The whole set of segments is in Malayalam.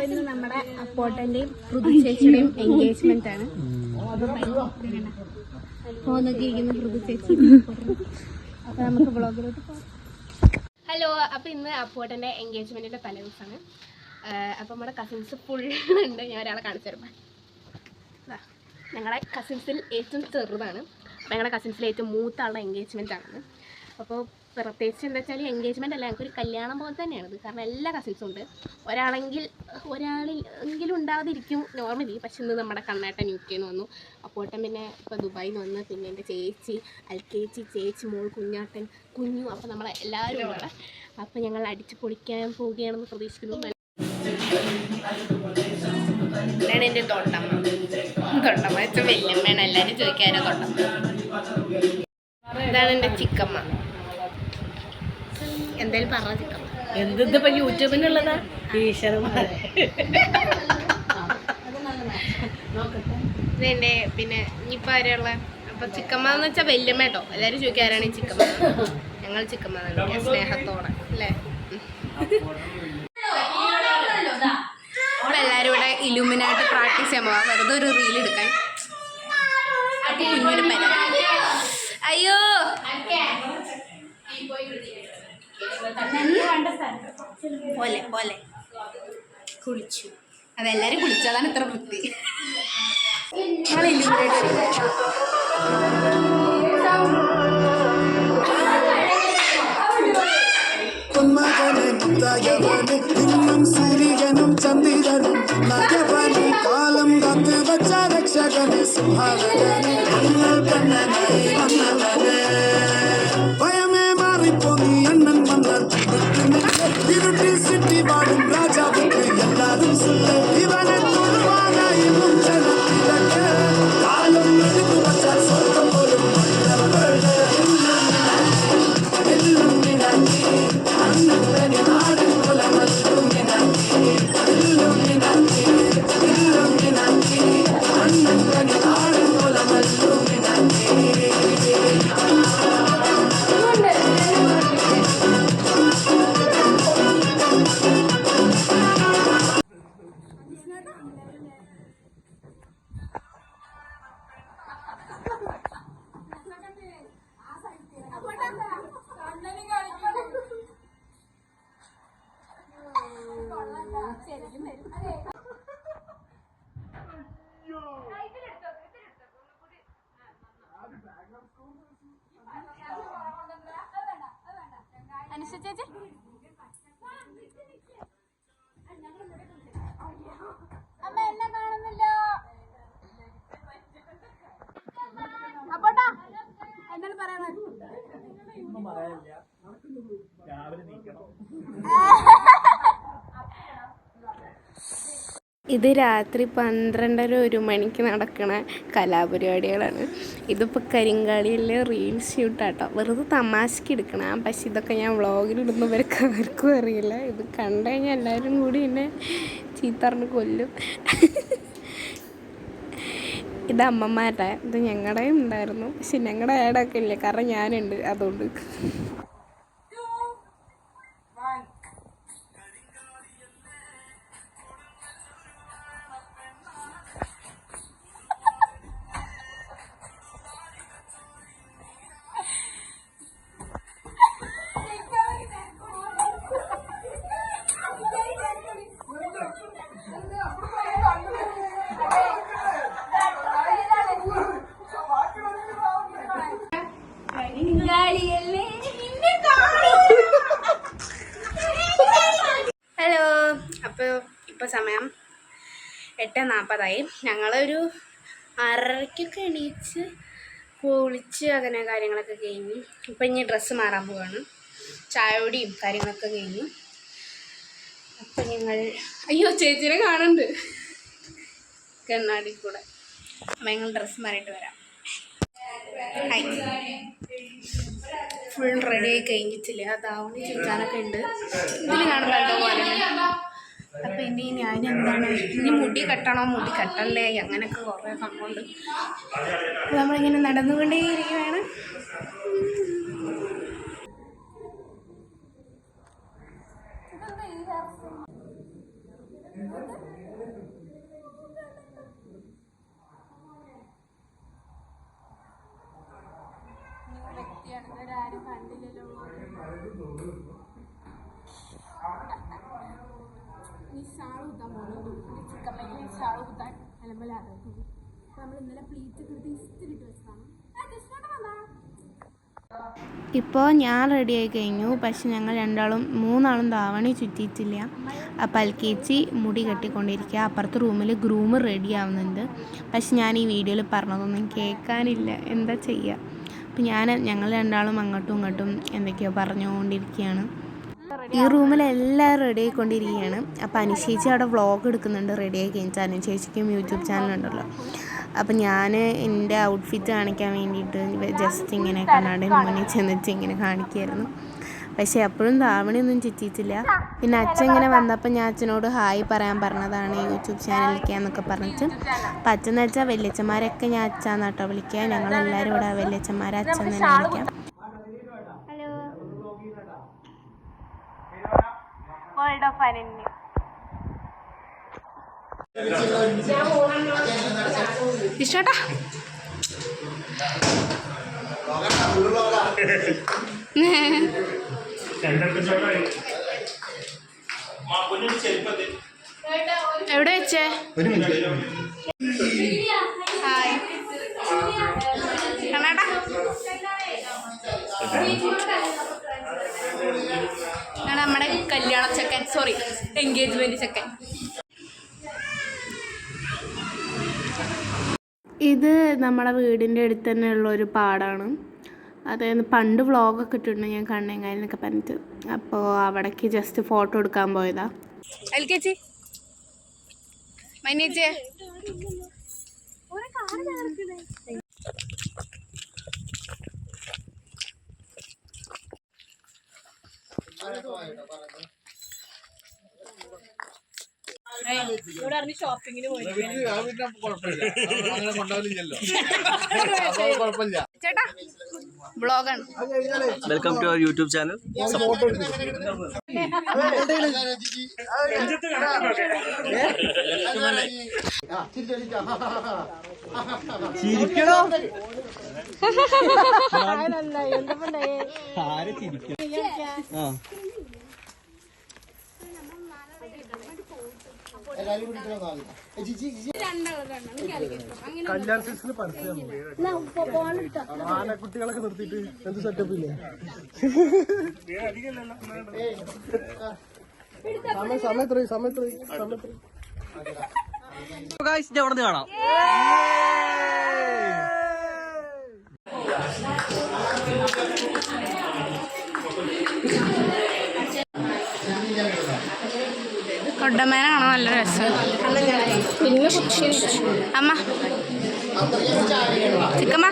ഇന്ന് നമ്മുടെ അപ്പോട്ടന്റെയും പൃഥ്വി ചേച്ചിയുടെയും എൻഗേജ്മെന്റ് ആണ്. പോന്നൊക്കെയിരിക്കുന്ന പൃഥ്വി ചേച്ചി. അപ്പൊ നമുക്ക് വ്ളോഗിലോട്ട് പോകാം. ഹലോ, അപ്പൊ ഇന്ന് അപ്പോട്ടന്റെ എൻഗേജ്മെന്റിന്റെ തലേ ദിവസമാണ്. അപ്പൊ നമ്മുടെ കസിൻസ് ഫുൾ ഉണ്ട്. ഞാൻ ഒരാളെ കാണിച്ചു തരുമ്പോ, ഞങ്ങളുടെ കസിൻസിൽ ഏറ്റവും ചെറുതാണ്. അപ്പോൾ ഞങ്ങളുടെ കസിൻസിൽ ഏറ്റവും മൂത്ത ആളുടെ എൻഗേജ്മെന്റ് ആണ്. അപ്പോൾ പ്രത്യേകിച്ച് എന്താ വെച്ചാൽ എൻഗേജ്മെൻ്റ് അല്ല, ഞങ്ങൾക്കൊരു കല്യാണം പോലെ തന്നെയാണിത്. കാരണം എല്ലാ കസിൻസും ഉണ്ട്. ഒരാളെങ്കിലും ഉണ്ടാവാതിരിക്കും നോർമലി. പക്ഷെ ഇന്ന് നമ്മുടെ കണ്ണേട്ടൻ UK നിന്ന് വന്നു. അപ്പോട്ടൻ പിന്നെ ഇപ്പോൾ ദുബായിൽ നിന്ന് വന്ന്, പിന്നെ എൻ്റെ ചേച്ചി LKG, ചേച്ചി മോൾ, കുഞ്ഞാട്ടൻ, കുഞ്ഞു. അപ്പോൾ നമ്മളെല്ലാവരും ഇവിടെ. അപ്പോൾ ഞങ്ങൾ അടിച്ച് പൊളിക്കാൻ പോവുകയാണെന്ന് പ്രതീക്ഷിക്കുന്നു. ഇതാണ് എൻ്റെ തൊട്ടമ്മ. വെച്ച വല്യമ്മയാണ്. എല്ലാവരും ചോദിക്കാനോ തൊട്ടമ്മ. ഇതാണ് എൻ്റെ ചിക്കമ്മ. എന്തായാലും പറഞ്ഞ ചിക്കമ്മ. എന്തിപ്പോ യൂട്യൂബിനുള്ളതാ ഇതെൻ്റെ പിന്നെ ഇനിയിപ്പോൾ ആരെയുള്ള. അപ്പോൾ ചിക്കമ്മ എന്ന് വെച്ചാൽ വല്യമ്മ കേട്ടോ. എല്ലാവരും ചോദിക്കാരാണ് ഈ ചിക്കമ്മ. ഞങ്ങൾ ചിക്കമ്മ തന്നെ സ്നേഹത്തോടെ അല്ലേ. നമ്മളെല്ലാവരും ഇവിടെ ഇലുമിനായിട്ട് പ്രാക്ടീസ് ചെയ്യാൻ പോവാം. വെറുതെ ഒരു റീൽ എടുക്കാൻ. കുഞ്ഞിന് പല അയ്യോ പോലെ പോലെ കുളിച്ചു. അതെല്ലാരും കുളിച്ചു. അതാണ് ഇത്ര വൃത്തി. നമ്മൾ ഇലുമിനായിട്ട് സൂര്യനും ചന്ദ്രനും നഗവനി കാലം കാത്ത് വച്ച രക്ഷകന് സുഹാഗന് ഭയമേ മാറിപ്പോ നീ അണ്ണൻ വന്നാൽ ഇരുട്ടി സിറ്റി വാടും രാജാവുക്ക് എല്ലാരും ഇവനെ തൊടുവാനായി ജനത്തിലൊക്കെ കാലം എടുത്തു വച്ചാൽ സ്വർഗം പോലും അനുസരിച്ചേച്ചി അമ്മ എന്നെ കാണുന്നില്ല. അപ്പോട്ടാ എന്താണ് പറയണത്? ഇത് രാത്രി 12:30-1 മണിക്ക് നടക്കണ കലാപരിപാടികളാണ്. ഇതിപ്പോൾ കരിങ്കാളിയിലെ റീൽ ഷൂട്ടാട്ടോ. വെറുതെ തമാശക്ക് എടുക്കണം. പക്ഷെ ഇതൊക്കെ ഞാൻ വ്ളോഗിലിടുന്നവർക്ക് ആർക്കും അറിയില്ല. ഇത് കണ്ടു കഴിഞ്ഞാൽ എല്ലാവരും കൂടി എന്നെ ചീത്തറിഞ്ഞ് കൊല്ലും. ഇത് അമ്മമാരുടെ, ഇത് ഞങ്ങളുടെയും ഉണ്ടായിരുന്നു. പക്ഷെ ഞങ്ങളുടെ ആഡൊക്കെ ഇല്ല, കാരണം ഞാനുണ്ട്. അതുകൊണ്ട് ഹലോ. അപ്പോൾ ഇപ്പോൾ സമയം 8:40. ഞങ്ങളൊരു 6:30 എണീച്ച് കുളിച്ച് അങ്ങനെ കാര്യങ്ങളൊക്കെ കഴിഞ്ഞു. ഇപ്പം ഇനി ഡ്രസ്സ് മാറാൻ പോവാണ്. ചായയോടെയും കാര്യങ്ങളൊക്കെ കഴിഞ്ഞു. അപ്പം ഞങ്ങൾ അയ്യോ ചേച്ചിനെ കാണുന്നുണ്ട് കണ്ണാടി കൂടെ. അപ്പം ഞങ്ങൾ ഡ്രസ്സ് മാറിയിട്ട് വരാം. ഫുൾ റെഡി ആയി കഴിഞ്ഞിട്ടില്ല. അതാവുന്ന ചുറ്റാനൊക്കെ ഉണ്ട്. ഇതിൽ കാണുന്നുണ്ടോ പോലെ. അപ്പം ഇനി ഞാൻ എന്താണ്, ഇനി മുടി കെട്ടണോ മുടി കെട്ടല്ലേ അങ്ങനെയൊക്കെ കുറേ സംഭവമുണ്ട്. അപ്പോൾ നമ്മളിങ്ങനെ നടന്നുകൊണ്ടേയിരിക്കുകയാണ്. ഇപ്പോൾ ഞാൻ റെഡി ആയി കഴിഞ്ഞു. പക്ഷെ ഞങ്ങൾ മൂന്നാളും ധാവണി ചുറ്റിയിട്ടില്ല. അപ്പോൾ LKG മുടി കെട്ടിക്കൊണ്ടിരിക്കുക. അപ്പുറത്തെ റൂമിൽ ഗ്രൂമ് റെഡി ആവുന്നുണ്ട്. പക്ഷെ ഞാൻ ഈ വീഡിയോയിൽ പറഞ്ഞതൊന്നും കേൾക്കാനില്ല, എന്താ ചെയ്യുക. അപ്പം ഞങ്ങൾ രണ്ടാളും അങ്ങോട്ടും ഇങ്ങോട്ടും എന്തൊക്കെയോ പറഞ്ഞുകൊണ്ടിരിക്കുകയാണ്. ഈ റൂമിൽ എല്ലാവരും റെഡി ആയിക്കൊണ്ടിരിക്കുകയാണ്. അപ്പോൾ അനുശേച്ചി അവിടെ വ്ളോഗ് എടുക്കുന്നുണ്ട് റെഡി ആയി കഴിഞ്ഞിട്ട്. അനുശേഷിക്കും യൂട്യൂബ് ചാനലുണ്ടല്ലോ. അപ്പം ഞാൻ എൻ്റെ ഔട്ട്ഫിറ്റ് കാണിക്കാൻ വേണ്ടിയിട്ട് ജസ്റ്റ് ഇങ്ങനെ കണ്ണാടിന് മുന്നിൽ ചെന്നിട്ട് ഇങ്ങനെ കാണിക്കുമായിരുന്നു. പക്ഷേ അപ്പോഴും ധാവണിയൊന്നും ചുറ്റിയിട്ടില്ല. പിന്നെ അച്ഛൻ ഇങ്ങനെ വന്നപ്പോൾ ഞാൻ അച്ഛനോട് ഹായ് പറയാൻ പറഞ്ഞതാണ് യൂട്യൂബ് ചാനലിലേക്കാന്നൊക്കെ പറഞ്ഞിട്ട്. അപ്പം അച്ഛൻ വെച്ചാൽ വല്യച്ഛന്മാരൊക്കെ ഞാൻ അച്ഛാന്നാട്ടോ വിളിക്കുക. ഞങ്ങളെല്ലാവരും ഇവിടെ വല്യച്ഛന്മാരെ അച്ഛൻ തന്നെ വിളിക്കാം. Hello world of Ananya. ഇഷ്ടട്ടാ എവിടെ വെച്ചേ? ഹായ് കണ്ണാടാ. നമ്മുടെ കല്യാണ ചെക്കൻ, സോറി എൻഗേജ്മെന്റ് ചെക്കൻ. ഇത് നമ്മുടെ വീടിൻ്റെ അടുത്ത് തന്നെ ഉള്ളൊരു പാടാണ്. അതായത് പണ്ട് വ്ളോഗൊക്കെ ഇട്ടിട്ടുണ്ട് ഞാൻ കണ്ണേങ്കാലിനൊക്കെ പറഞ്ഞിട്ട്. അപ്പോൾ അവിടേക്ക് ജസ്റ്റ് ഫോട്ടോ എടുക്കാൻ പോയതാ. LKG മൈനേച്ചേ ഷോപ്പിങ്ങിന് പോയി ചേട്ടാ വ്ളോഗാണ്. Welcome to our YouTube channel. Kalyan സിൽസിന് പരസ്യം ആനക്കുട്ടികളൊക്കെ നിർത്തിയിട്ട് എന്ത് സെറ്റപ്പ് ഇല്ലേ? സമയത്ത് അവിടെ കാണാം. കൊണ്ടമേനാണോ നല്ല രസം. അമ്മ ചിക്കമ്മ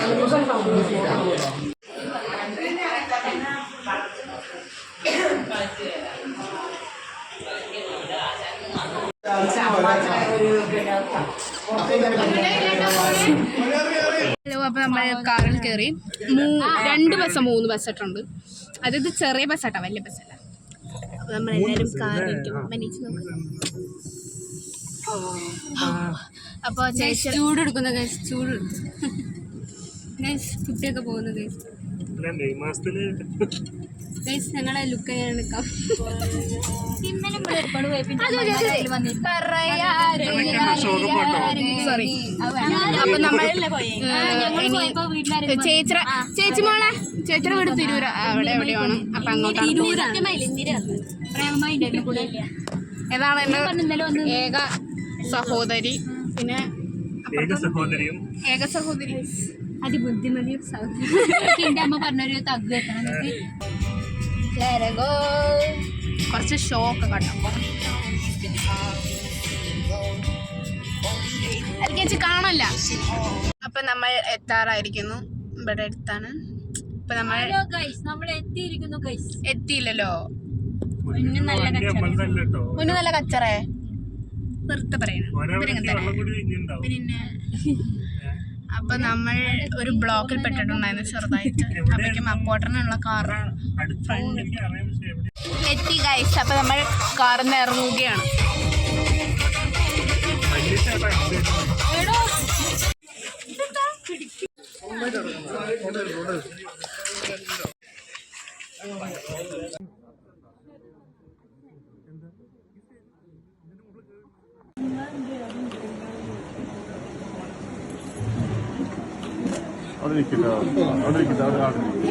ഹലോ. അപ്പോൾ നമ്മൾ കാറിൽ കയറി 2 ബസ് 3 ബസ്സായിട്ടുണ്ട്. അതായത് ചെറിയ ബസ്സാട്ടോ, വലിയ ബസ്സല്ല. അപ്പോൾ നമ്മളെല്ലാവരും കാറിലിരിക്കും. മനീച്ച് നോക്കും. അപ്പോൾ ചൂട് എടുക്കുന്ന ചൂട് കുട്ടിയൊക്കെ പോകുന്നത് ഞങ്ങളെ ലുക്ക് ഞാൻ എടുക്കാം. സോറി. അപ്പൊ നമ്മൾ ചേച്ചി മോളെ ചേച്ചിയുടെ വീട് തിരൂർ അവിടെ എവിടെയാണ്. അപ്പൊ അങ്ങോട്ട് ഏതാണ് എന്റെ ഏക സഹോദരി. പിന്നെ ഏക സഹോദരി അതിബുദ്ധിമതിയും എന്റെ അമ്മ പറഞ്ഞൊരു തഗ് കുറച്ച് ഷോ ഒക്കെ കണ്ടപ്പോ LKG കാണല്ല. അപ്പൊ നമ്മൾ എത്താറായിരിക്കുന്നു. ഇവിടെ അടുത്താണ്. ഇപ്പൊ നമ്മൾ എത്തിയില്ലല്ലോ. മുന്നേ നല്ല കച്ചറേ വെറുതെ പറയണം. പിന്നെ അപ്പൊ നമ്മൾ ഒരു ബ്ലോക്കിൽ പെട്ടിട്ടുണ്ടായിരുന്നു ചെറുതായിട്ട്. അപ്പോഴേക്കും അപ്പോട്ടനുള്ള കാറ് ഫ്രണ്ട് എത്തി ഗൈസ്. അപ്പൊ നമ്മൾ കാറിൽ നിന്ന് ഇറങ്ങുകയാണ്. അവിടെ നിൽക്കില്ല അവിടെ നിൽക്കില്ല അവിടെ കാണുന്നില്ല.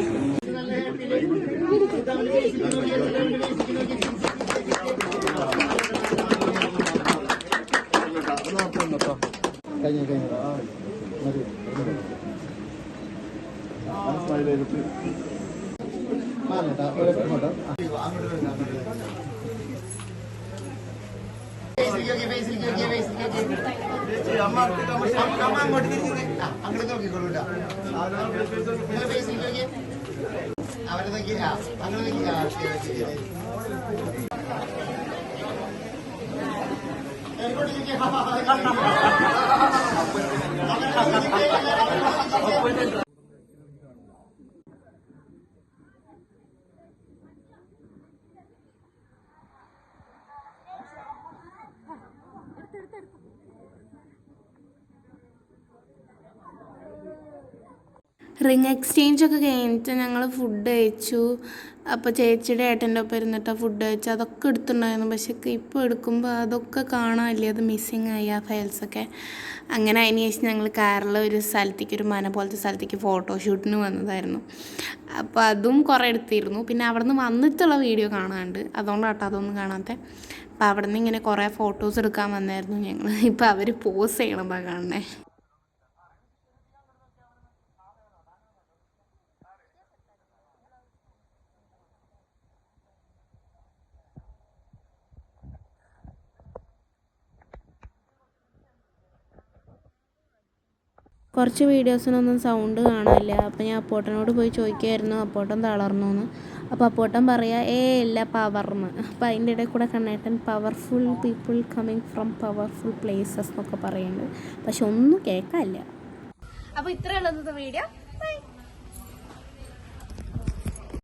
അങ്ങോട്ട് നോക്കിക്കൊള്ളൂല അവരെ നോക്കി അങ്ങനെ നോക്കി റിങ് എക്സ്ചേഞ്ചൊക്കെ കഴിഞ്ഞിട്ട് ഞങ്ങൾ ഫുഡ് കഴിച്ചു. അപ്പോൾ ചേച്ചിയുടെ ഏട്ടൻ്റെ ഒപ്പം ഇരുന്നിട്ടാണ് ഫുഡ് കഴിച്ചു. അതൊക്കെ എടുത്തിട്ടുണ്ടായിരുന്നു. പക്ഷേ ഇപ്പോൾ എടുക്കുമ്പോൾ അതൊക്കെ കാണാനില്ലേ, അത് മിസ്സിങ് ആയി ആ ഫയൽസൊക്കെ. അങ്ങനെ അതിന് ശേഷം ഞങ്ങൾ കാറിൽ ഒരു സ്ഥലത്തേക്ക്, ഒരു മന പോലത്തെ സ്ഥലത്തേക്ക് ഫോട്ടോഷൂട്ടിന് വന്നതായിരുന്നു. അപ്പോൾ അതും കുറേ എടുത്തിരുന്നു. പിന്നെ അവിടെ നിന്ന് വന്നിട്ടുള്ള വീഡിയോ കാണാനുണ്ട്, അതുകൊണ്ടാട്ടോ അതൊന്നും കാണാത്തത്. അപ്പോൾ അവിടെ നിന്ന് ഇങ്ങനെ കുറേ ഫോട്ടോസ് എടുക്കാൻ വന്നായിരുന്നു ഞങ്ങൾ. ഇപ്പോൾ അവർ പോസ് ചെയ്യണതാണ് കാണണേ. കുറച്ച് വീഡിയോസിനൊന്നും സൗണ്ട് കാണാനില്ല. അപ്പോൾ ഞാൻ അപ്പോട്ടനോട് പോയി ചോദിക്കുമായിരുന്നു, അപ്പോട്ടൻ തളർന്നു എന്ന്. അപ്പോൾ അപ്പോട്ടൻ പറയുക ഇല്ല പവർന്ന്. അപ്പോൾ അതിൻ്റെ ഇടയിൽ കൂടെ കണ്ണേട്ടൻ powerful people coming from powerful places എന്നൊക്കെ പറയുന്നുണ്ട്. പക്ഷെ ഒന്നും കേൾക്കാനില്ല. അപ്പോൾ ഇത്രയുള്ളത് വീഡിയോ.